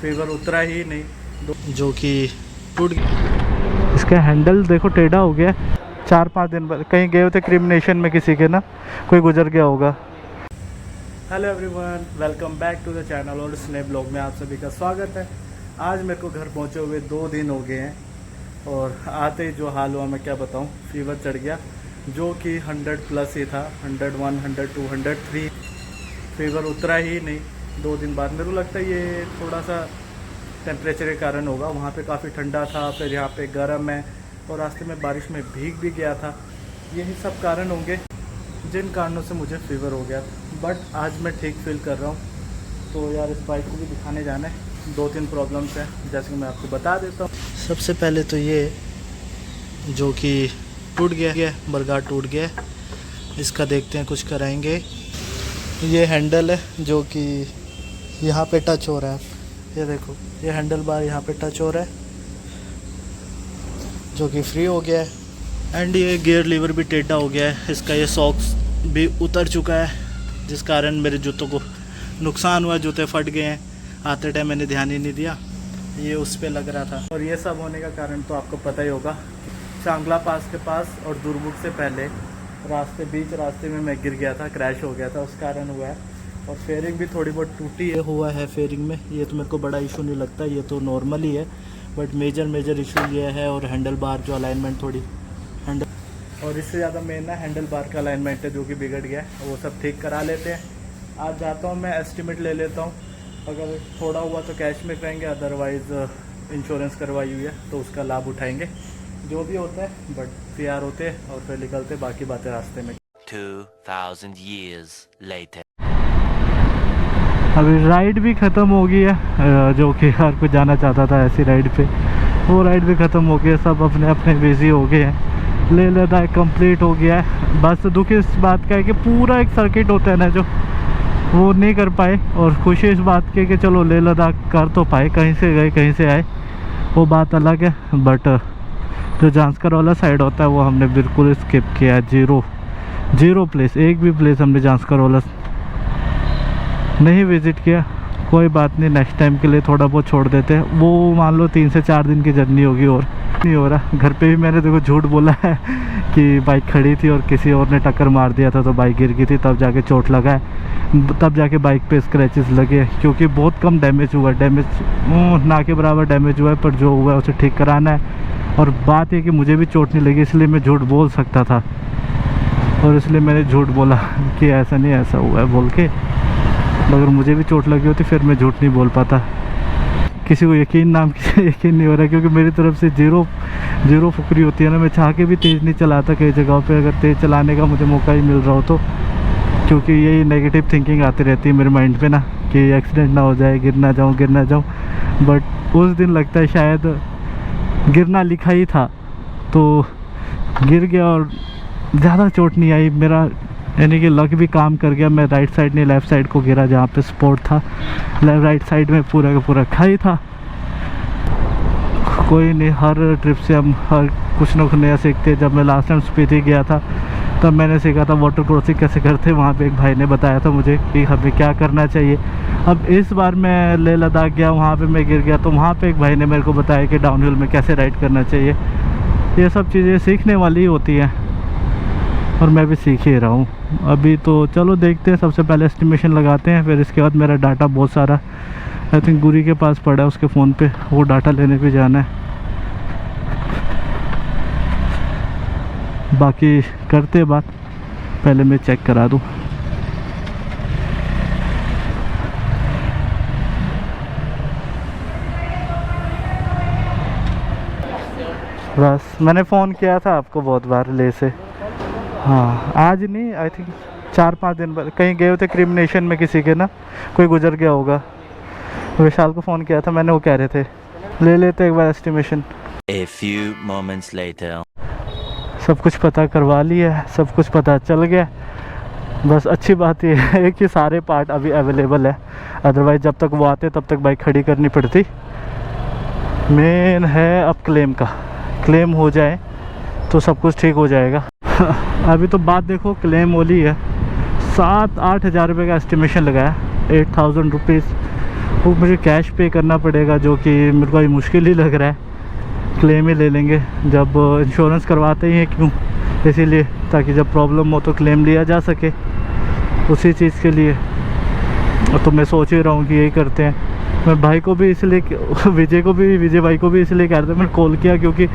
Fever उतरा ही नहीं, जो कि टूट गया। इसका हैंडल देखो टेढ़ा हो गया। 4-5 दिन बाद कहीं गए थे क्रिमिनेशन में, किसी के ना कोई गुजर गया होगा। Hello everyone, welcome back to the channel और स्नैप ब्लॉग में आप सभी का स्वागत है। आज मेरे को घर पहुंचे हुए 2 दिन हो गए हैं और आते ही जो हाल हुआ मैं क्या बताऊं। फीवर चढ़ गया जो कि 100 प्लस ही था, 101, 102, 103। फीवर उतरा ही नहीं 2 दिन बाद। मेरे को लगता है ये थोड़ा सा टेम्परेचर के कारण होगा। वहाँ पे काफ़ी ठंडा था, फिर यहाँ पे गर्म है और रास्ते में बारिश में भीग भी गया था। यही सब कारण होंगे जिन कारणों से मुझे फीवर हो गया। बट आज मैं ठीक फील कर रहा हूँ। तो यार इस बाइक को भी दिखाने जाना है। 2-3 प्रॉब्लम्स हैं जैसे कि मैं आपको बता देता हूँ। सबसे पहले तो ये जो कि टूट गया, बरगाड़ टूट गया। इसका देखते हैं, कुछ कराएंगे। ये हैंडल है जो कि यहाँ पे टच हो रहा है। ये देखो, ये हैंडल बार यहाँ पे टच हो रहा है जो कि फ्री हो गया है। एंड ये गियर लीवर भी टेढ़ा हो गया है। इसका ये सॉक्स भी उतर चुका है जिस कारण मेरे जूतों को नुकसान हुआ। जूते फट गए हैं। आते टाइम मैंने ध्यान ही नहीं दिया, ये उस पे लग रहा था। और ये सब होने का कारण तो आपको पता ही होगा। चांगला पास के पास और दुर्मुख से पहले बीच रास्ते में मैं गिर गया था, क्रैश हो गया था, उस कारण हुआ है। और फेयरिंग भी थोड़ी बहुत टूटी है हुआ है फेयरिंग में। ये तो मेरे को बड़ा इशू नहीं लगता, ये तो नॉर्मल ही है। बट मेजर इशू ये है। और हैंडल बार जो अलाइनमेंट थोड़ी हैंडल, और इससे ज़्यादा मेन ना हैंडल बार का अलाइनमेंट है जो कि बिगड़ गया है। वो सब ठीक करा लेते हैं। आज जाता हूँ मैं, एस्टिमेट ले लेता हूँ। अगर थोड़ा हुआ तो कैश में करेंगे, अदरवाइज़ इंश्योरेंस करवाई हुई है तो उसका लाभ उठाएंगे। जो भी होता है, बट तैयार होते हैं और फिर निकलते, बाकी बातें रास्ते में। 2000 years later. अभी राइड भी ख़त्म हो गई है, जो कि हर कोई जाना चाहता था ऐसी राइड पे, वो राइड भी ख़त्म हो गया। सब अपने अपने बिज़ी हो गए हैं। लेह लद्दाख कंप्लीट हो गया है। बस दुख इस बात का है कि पूरा एक सर्किट होता है ना, जो वो नहीं कर पाए। और खुशी इस बात की कि चलो लेह लद्दाख कर तो पाए, कहीं से गए कहीं से आए, वो बात अलग है। बट जो जांस्कर वाला साइड होता है वो हमने बिल्कुल स्किप किया। जीरो प्लेस, एक भी प्लेस हमने जांस्कर वाला नहीं विज़िट किया। कोई बात नहीं, नेक्स्ट टाइम के लिए थोड़ा बहुत छोड़ देते हैं। वो मान लो 3 से 4 दिन की जर्नी होगी और नहीं हो रहा। घर पे भी मैंने देखो झूठ बोला है कि बाइक खड़ी थी और किसी और ने टक्कर मार दिया था तो बाइक गिर गई थी, तब जाके चोट लगा है, तब जाके बाइक पे स्क्रैचेस लगे। क्योंकि बहुत कम डैमेज हुआ, ना के बराबर डैमेज हुआ है, पर जो हुआ है उसे ठीक कराना है। और बात है कि मुझे भी चोट नहीं लगी, इसलिए मैं झूठ बोल सकता था और इसलिए मैंने झूठ बोला कि ऐसा नहीं ऐसा हुआ है बोल के। अगर मुझे भी चोट लगी होती फिर मैं झूठ नहीं बोल पाता। किसी को यकीन नहीं हो रहा क्योंकि मेरी तरफ से जीरो फुकरी होती है ना। मैं चाह के भी तेज़ नहीं चलाता कई जगहों पे, अगर तेज़ चलाने का मुझे मौका ही मिल रहा हो तो। क्योंकि यही नेगेटिव थिंकिंग आती रहती है मेरे माइंड पे ना कि एक्सीडेंट ना हो जाए, गिर ना जाऊँ। बट उस दिन लगता है शायद गिरना लिखा ही था तो गिर गया और ज़्यादा चोट नहीं आई। मेरा यानी कि लक भी काम कर गया। मैं राइट साइड नहीं लेफ़्ट साइड को गिरा जहाँ पे स्पॉट था। राइट साइड में पूरा का पूरा खाई था। कोई नहीं, हर ट्रिप से हम हर कुछ ना कुछ नया सीखते। जब मैं लास्ट टाइम स्पीति गया था तब मैंने सीखा था वाटर क्रॉसिंग कैसे करते। वहाँ पे एक भाई ने बताया था मुझे कि हमें क्या करना चाहिए। अब इस बार मैं लेह लद्दाख गया, वहाँ पे मैं गिर गया तो वहाँ पे एक भाई ने मेरे को बताया कि डाउनहिल में कैसे राइड करना चाहिए। ये सब चीज़ें सीखने वाली ही होती हैं और मैं भी सीख ही रहा हूँ अभी। तो चलो देखते हैं, सबसे पहले एस्टिमेशन लगाते हैं, फिर इसके बाद मेरा डाटा बहुत सारा आई थिंक गुरी के पास पड़ा है उसके फ़ोन पे, वो डाटा लेने भी जाना है। बाकी करते बात, पहले मैं चेक करा दूँ। बस मैंने फ़ोन किया था आपको बहुत बार ले से। हाँ, आज नहीं, आई थिंक 4-5 दिन बाद कहीं गए थे क्रिमिनेशन में, किसी के ना कोई गुजर गया होगा। विशाल को फ़ोन किया था मैंने, वो कह रहे थे ले लेते एक बार estimation. A few moments later. सब कुछ पता करवा लिया है, सब कुछ पता चल गया। बस अच्छी बात ये है कि सारे पार्ट अभी अवेलेबल है, अदरवाइज़ जब तक वो आते तब तक बाइक खड़ी करनी पड़ती। मेन है अब क्लेम हो जाए तो सब कुछ ठीक हो जाएगा। अभी तो बात देखो, क्लेम वाली है। 7-8 हज़ार रुपये का एस्टिमेशन लगाया, 8000 रुपीज़ वो मुझे कैश पे करना पड़ेगा, जो कि मेरे को अभी मुश्किल ही लग रहा है। क्लेम ही ले लेंगे जब इंश्योरेंस करवाते ही हैं, क्यों, इसीलिए ताकि जब प्रॉब्लम हो तो क्लेम लिया जा सके, उसी चीज़ के लिए। तो मैं सोच ही रहा हूँ कि यही करते हैं। मैं भाई को भी इसलिए विजय भाई को भी इसलिए कह रहा था, मैंने कॉल किया, क्योंकि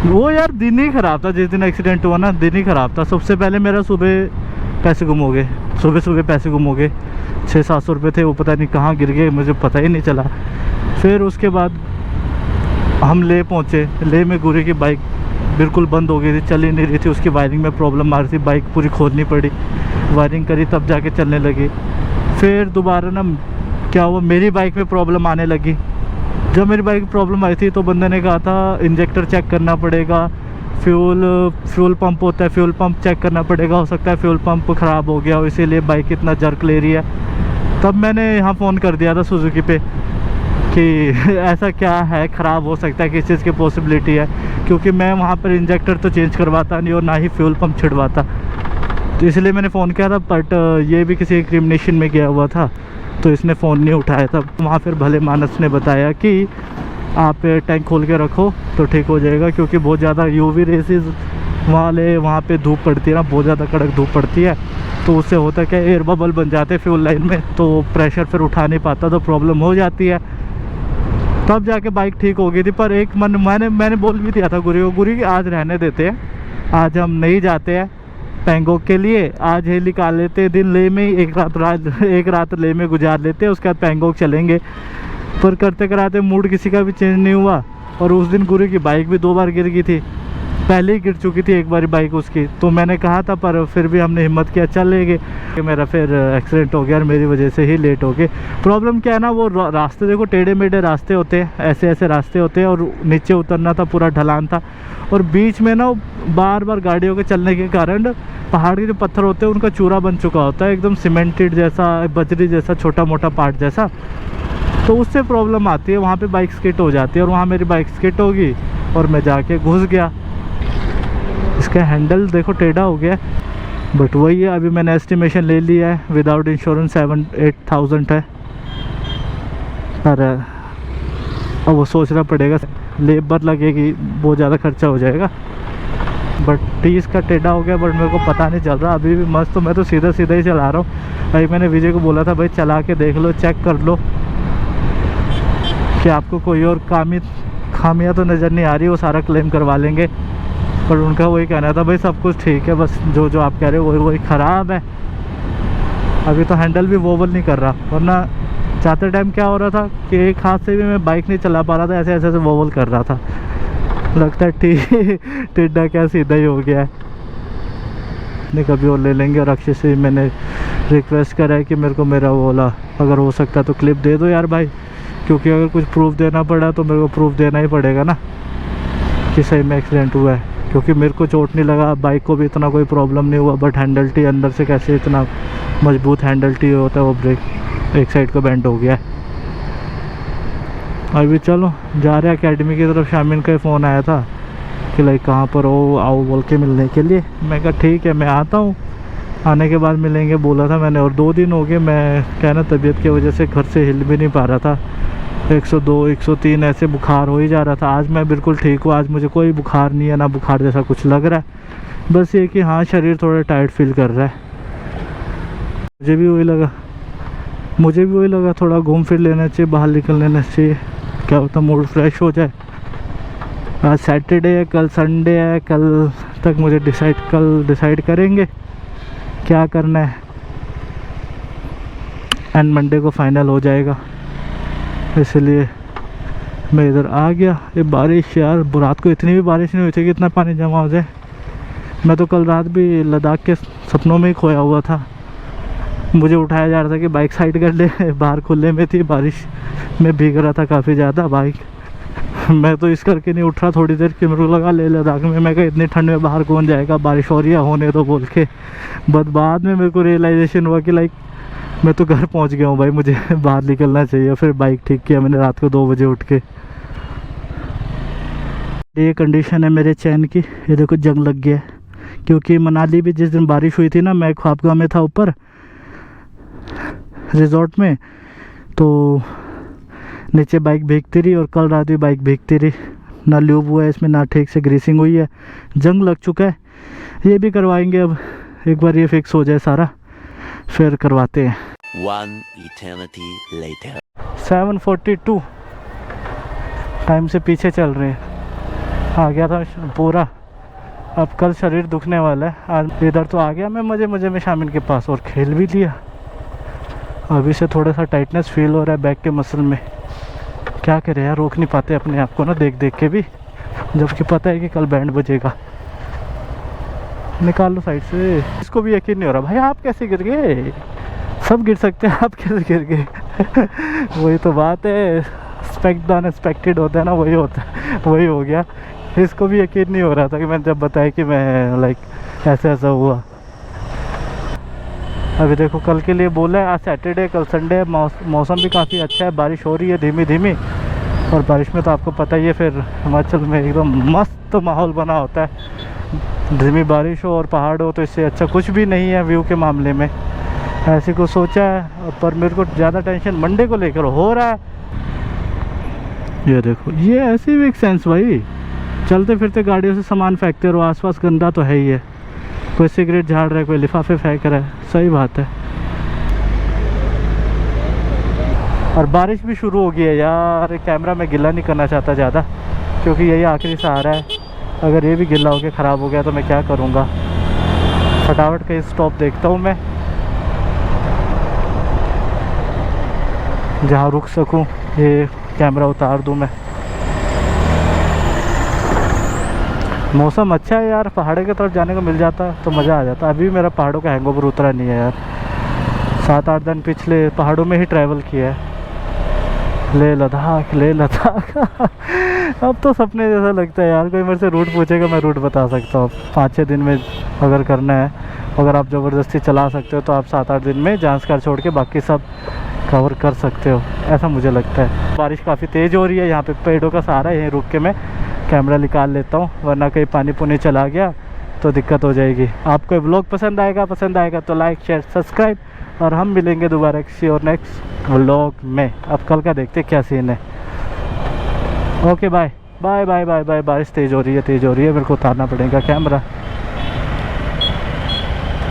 वो यार दिन ही ख़राब था। जिस दिन एक्सीडेंट हुआ ना, दिन ही ख़राब था। सबसे पहले मेरा सुबह पैसे गुम हो गए, सुबह पैसे गुम हो गए। 600-700 रुपये थे, वो पता नहीं कहाँ गिर गए, मुझे पता ही नहीं चला। फिर उसके बाद हम ले पहुँचे। ले में गुरी की बाइक बिल्कुल बंद हो गई थी, चल ही नहीं रही थी। उसकी वायरिंग में प्रॉब्लम आ रही थी, बाइक पूरी खोलनी पड़ी, वायरिंग करी तब जाके चलने लगी। फिर दोबारा ना क्या हुआ, मेरी बाइक में प्रॉब्लम आने लगी। जब मेरी बाइक में प्रॉब्लम आई थी तो बंदे ने कहा था इंजेक्टर चेक करना पड़ेगा, फ्यूल पंप होता है, फ्यूल पंप चेक करना पड़ेगा। हो सकता है फ्यूल पंप ख़राब हो गया हो, इसीलिए बाइक इतना जर्क ले रही है। तब मैंने यहाँ फ़ोन कर दिया था सुजुकी पे कि ऐसा क्या है, ख़राब हो सकता है, किस चीज़ की पॉसिबिलिटी है, क्योंकि मैं वहाँ पर इंजेक्टर तो चेंज करवाता नहीं और ना ही फ्यूल पंप छिड़वाता। तो इसलिए मैंने फ़ोन किया था, बट ये भी किसी क्रिमिनेशन में गया हुआ था तो इसने फ़ोन नहीं उठाया था। वहाँ फिर भले मानस ने बताया कि आप टैंक खोल के रखो तो ठीक हो जाएगा, क्योंकि बहुत ज़्यादा यूवी रेसेस वाले वहाँ पे धूप पड़ती है ना, बहुत ज़्यादा कड़क धूप पड़ती है। तो उससे होता है क्या, एयर बबल बन जाते हैं फ्यूल लाइन में, तो प्रेशर फिर उठा नहीं पाता, तो प्रॉब्लम हो जाती है। तब जाके बाइक ठीक हो गई थी। पर एक मैंने बोल भी दिया था गुरी आज रहने देते हैं, आज हम नहीं जाते हैं पैंगोंग के लिए, आज ही निकाल लेते हैं दिन ले में, एक रात ले में गुजार लेते हैं, उसके बाद पैंगोंग चलेंगे। पर करते कराते मूड किसी का भी चेंज नहीं हुआ। और उस दिन गुरी की बाइक भी 2 बार गिर गई थी, पहले ही गिर चुकी थी एक बार बाइक उसकी। तो मैंने कहा था, पर फिर भी हमने हिम्मत किया चल लेंगे। मेरा फिर एक्सीडेंट हो गया और मेरी वजह से ही लेट हो गए। प्रॉब्लम क्या है ना, वो रास्ते देखो टेढ़े मेढ़े रास्ते होते हैं, ऐसे रास्ते होते हैं, और नीचे उतरना था, पूरा ढलान था, और बीच में ना बार बार गाड़ियों के चलने के कारण पहाड़ के जो पत्थर होते हैं उनका चूरा बन चुका होता है, एकदम सीमेंटेड जैसा, बजरी जैसा, छोटा मोटा पार्ट जैसा। तो उससे प्रॉब्लम आती है, वहाँ पे बाइक स्किट हो जाती है। और वहाँ मेरी बाइक स्किट होगी और मैं जाके घुस गया। इसका हैंडल देखो टेढ़ा हो गया, बट वही है। अभी मैंने एस्टिमेशन ले लिया है, विदाउट इंश्योरेंस 7-8,000 है। पर अब वो सोचना पड़ेगा, लेबर लगेगी, बहुत ज़्यादा खर्चा हो जाएगा। बट 30 का टेढ़ा हो गया, बट मेरे को पता नहीं चल रहा अभी भी मस्त। तो मैं तो सीधा ही चला रहा हूँ। भाई मैंने विजय को बोला था, भाई चला के देख लो, चेक कर लो कि आपको कोई और खामियां तो नज़र नहीं आ रही, वो सारा क्लेम करवा लेंगे। पर उनका वही कहना था, भाई सब कुछ ठीक है, बस जो आप कह रहे हो वही ख़राब है। अभी तो हैंडल भी वोबल नहीं कर रहा, वरना जाते टाइम क्या हो रहा था कि एक हाथ से भी मैं बाइक नहीं चला पा रहा था, ऐसे वोबल कर रहा था। लगता है टेढ़ा क्या सीधा ही हो गया है। नहीं कभी और ले लेंगे। और अक्षय से मैंने रिक्वेस्ट करा है कि मेरे को मेरा ओला अगर हो सकता है तो क्लिप दे दो यार भाई, क्योंकि अगर कुछ प्रूफ देना पड़ा तो मेरे को प्रूफ देना ही पड़ेगा ना कि सही में एक्सीडेंट हुआ है। क्योंकि मेरे को चोट नहीं लगा, बाइक को भी इतना कोई प्रॉब्लम नहीं हुआ, बट हैंडल टी अंदर से कैसे इतना मजबूत हैंडल टी होता है, वो ब्रेक एक साइड का बेंड हो गया है। अभी चलो जा रहे हैं अकेडमी की तरफ। शामिन का फ़ोन आया था कि लाइक कहाँ पर हो, आओ बोल के मिलने के लिए। मैं कहा ठीक है मैं आता हूँ, आने के बाद मिलेंगे बोला था मैंने। और 2 दिन हो गए, मैं क्या ना तबीयत की वजह से घर से हिल भी नहीं पा रहा था। 102 103 ऐसे बुखार हो ही जा रहा था। आज मैं बिल्कुल ठीक हूँ, आज मुझे कोई बुखार नहीं है, ना बुखार जैसा कुछ लग रहा है। बस ये कि हाँ शरीर थोड़ा टायर्ड फील कर रहा है। मुझे भी वही लगा थोड़ा घूम फिर लेना चाहिए, बाहर निकल लेना चाहिए, क्या होता मूड फ्रेश हो जाए। आज सैटरडे है, कल संडे है, कल तक मुझे डिसाइड करेंगे क्या करना है, एंड मंडे को फाइनल हो जाएगा। इसलिए मैं इधर आ गया। ये बारिश यार, रात को इतनी भी बारिश नहीं हुई थी कि इतना पानी जमा हो जाए। मैं तो कल रात भी लद्दाख के सपनों में ही खोया हुआ था। मुझे उठाया जा रहा था कि बाइक साइड कर ले, बाहर खुले में थी, बारिश में भीग रहा था काफ़ी ज़्यादा बाइक। मैं तो इस करके नहीं उठ रहा थोड़ी देर कि मेरे को लगा ले लद्दाख में, मैं कहा इतनी ठंड में बाहर कौन जाएगा, बारिश हो रही है होने तो बोल के। बट बाद में मेरे को रियलाइजेशन हुआ कि लाइक मैं तो घर पहुंच गया हूँ भाई, मुझे बाहर निकलना चाहिए। फिर बाइक ठीक किया मैंने रात को 2 बजे उठ के। ये कंडीशन है मेरे चैन की, ये देखो जंग लग गया है। क्योंकि मनाली भी जिस दिन बारिश हुई थी ना, मैं ख्वाबगाह में था ऊपर रिजॉर्ट में, तो नीचे बाइक भीगती रही और कल रात भी बाइक भीगती रही, ना ल्यूब हुआ है इसमें, ना ठीक से ग्रीसिंग हुई है, जंग लग चुका है। ये भी करवाएंगे अब, एक बार ये फिक्स हो जाए सारा फिर करवाते हैं। 1 eternity later. 7:42 टाइम से पीछे चल रहे हैं। आ गया था पूरा, अब कल शरीर दुखने वाला है। आज इधर तो आ गया मैं मज़े में शामिल के पास और खेल भी लिया। अभी से थोड़ा सा टाइटनेस फील हो रहा है बैक के मसल में। क्या करें यार, रोक नहीं पाते अपने आप को ना देख के भी, जबकि पता है कि कल बैंड बजेगा। निकाल लो साइड से। इसको भी यकीन नहीं हो रहा भाई आप कैसे गिर गए, सब गिर सकते हैं, आप कैसे गिर गए। वही तो बात है, एक्सपेक्ट द अनएक्सपेक्टेड होता है ना, वही होता है, वही हो गया। इसको भी यकीन नहीं हो रहा था कि मैंने जब बताया कि मैं लाइक ऐसा हुआ। अभी देखो कल के लिए बोला है, आज सैटरडे कल संडे, मौसम भी काफ़ी अच्छा है, बारिश हो रही है धीमी धीमी। और बारिश में तो आपको पता ही है फिर हिमाचल में एकदम मस्त माहौल बना होता है। धीमी बारिश हो और पहाड़ हो तो इससे अच्छा कुछ भी नहीं है व्यू के मामले में। ऐसे को सोचा है, पर मेरे को ज़्यादा टेंशन मंडे को लेकर हो रहा है। ये देखो ये ऐसे भी एक सेंस भाई, चलते फिरते गाड़ियों से सामान फेंकते रहो, आसपास गंदा तो है ही है। कोई सिगरेट झाड़ रहा है, कोई लिफाफे फेंक रहा है, सही बात है। और बारिश भी शुरू हो गई है यार। कैमरा में गिला नहीं करना चाहता ज़्यादा, क्योंकि यही आखिरी सहारा है। अगर ये भी गिला हो गया, ख़राब हो गया तो मैं क्या करूँगा। फटाफट कहीं स्टॉप देखता हूँ मैं जहाँ रुक सकूँ, ये कैमरा उतार दूँ मैं। मौसम अच्छा है यार, पहाड़ों की तरफ जाने को मिल जाता तो मज़ा आ जाता। अभी मेरा पहाड़ों का हैंगओवर उतरा नहीं है यार। 7-8 दिन पिछले पहाड़ों में ही ट्रैवल किया है। ले लद्दाख अब तो सपने जैसा लगता है यार। कोई मेरे से रूट पूछेगा मैं रूट बता सकता हूँ। 5-6 दिन में अगर करना है, अगर आप ज़बरदस्ती चला सकते हो तो आप 7-8 दिन में जांस्कर छोड़ के बाकी सब कवर कर सकते हो, ऐसा मुझे लगता है। बारिश काफ़ी तेज़ हो रही है, यहाँ पे पेड़ों का सहारा है, यहीं रुक के मैं कैमरा निकाल लेता हूँ, वरना कहीं पानी पुनी चला गया तो दिक्कत हो जाएगी। आपको व्लॉग पसंद आएगा तो लाइक शेयर सब्सक्राइब, और हम मिलेंगे दोबारा किसी और नेक्स्ट व्लॉग में। अब कल का देखते क्या सीन है। Okay bye bye bye bye bye. बारिश तेज़ हो रही है, मेरे को उतारना पड़ेगा कैमरा।